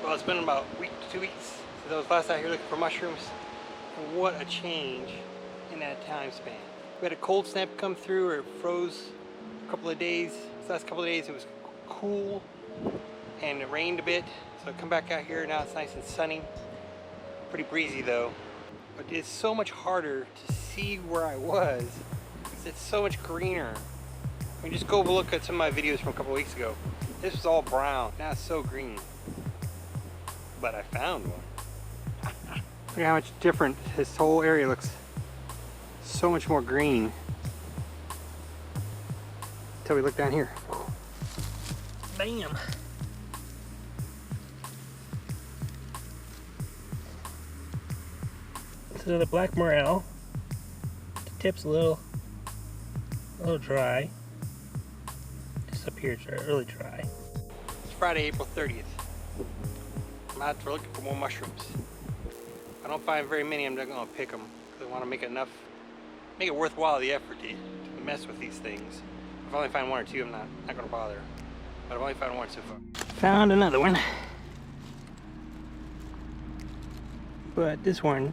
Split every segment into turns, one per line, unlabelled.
Well, it's been about a week to 2 weeks since I was last out here looking for mushrooms. And what a change in that time span. We had a cold snap come through, or it froze a couple of days. The last couple of days it was cool and it rained a bit. So I come back out here, now it's nice and sunny. Pretty breezy though. But it's so much harder to see where I was because it's so much greener. I mean, just go look at some of my videos from a couple of weeks ago. This was all brown, now it's so green. But I found one. Look at how much different this whole area looks. So much more green. Until we look down here. Bam! This is another Black Morel. The tip's a little dry. Just up here it's really dry. It's Friday, April 30th. I'm out there looking for more mushrooms. If I don't find very many, I'm not going to pick them because I want to make it worthwhile the effort to mess with these things. If I only find one or two, I'm not going to bother. But I've only found one so far. Found another one. But this one,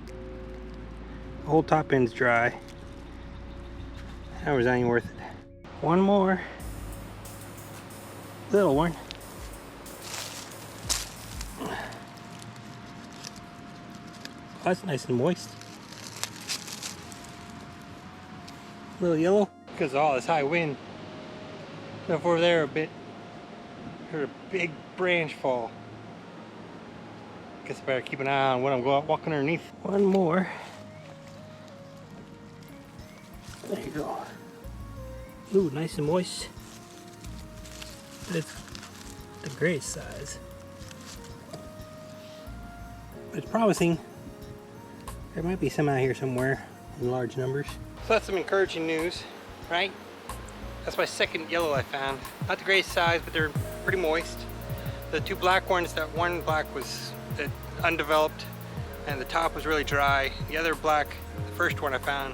the whole top end's dry. That was not even worth it. One more little one. That's nice and moist. A little yellow because of all this high wind. Up over there a bit, heard a big branch fall. Guess I better keep an eye on what I'm walking underneath. One more. There you go. Ooh, nice and moist. But it's the greatest size. But it's promising. There might be some out here somewhere in large numbers. So that's some encouraging news, right? That's my second yellow I found. Not the greatest size, but they're pretty moist. The two black ones, that one black was undeveloped and the top was really dry. The other black, the first one I found,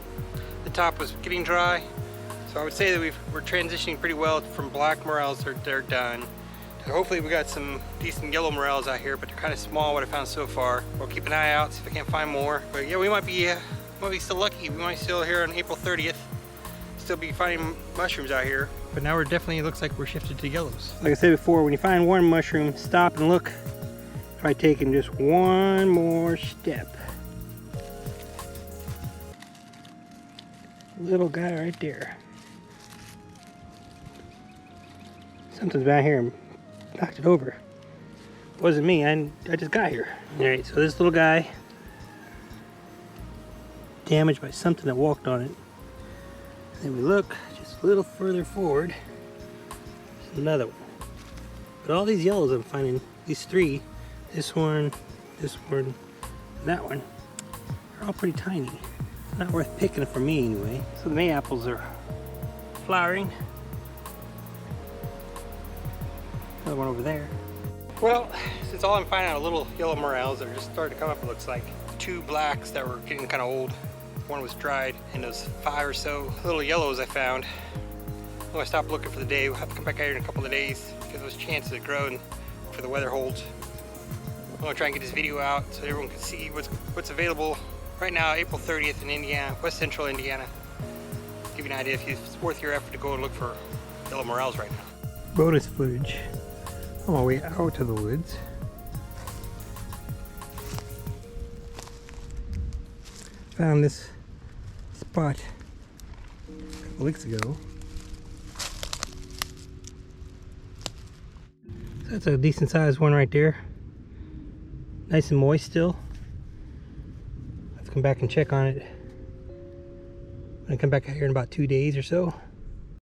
the top was getting dry. So I would say that we're transitioning pretty well from Black Morels, they're done. So hopefully we got some decent Yellow Morels out here, but they're kind of small what I found so far. We'll keep an eye out, see if I can't find more. But yeah, we might be still lucky. We might still here on April 30th. Still be finding mushrooms out here. But now we're definitely, looks like we're shifted to yellows. Like I said before, when you find one mushroom, stop and look. Try taking just one more step. Little guy right there. Something's down here and knocked it over. It wasn't me, I just got here. Alright, so this little guy, damaged by something that walked on it. And then we look just a little further forward, there's another one. But all these yellows I'm finding, these three, this one, and that one, are all pretty tiny. Not worth picking for me anyway. So the May apples are flowering. Another one over there. Well, since all I'm finding out are little Yellow Morels that are just starting to come up, it looks like. Two blacks that were getting kind of old. One was dried, and those 5 or so little yellows I found. When I stop looking for the day, we'll have to come back out here in a couple of days because those chances of growing for the weather holds. I'm gonna try and get this video out so everyone can see what's available right now, April 30th in Indiana, West Central Indiana. Give you an idea if it's worth your effort to go and look for Yellow Morels right now. Bonus footage on my way out to the woods. Found this spot a couple weeks ago. So that's a decent sized one right there. Nice and moist still. Let's come back and check on it. I'm gonna come back out here in about 2 days or so.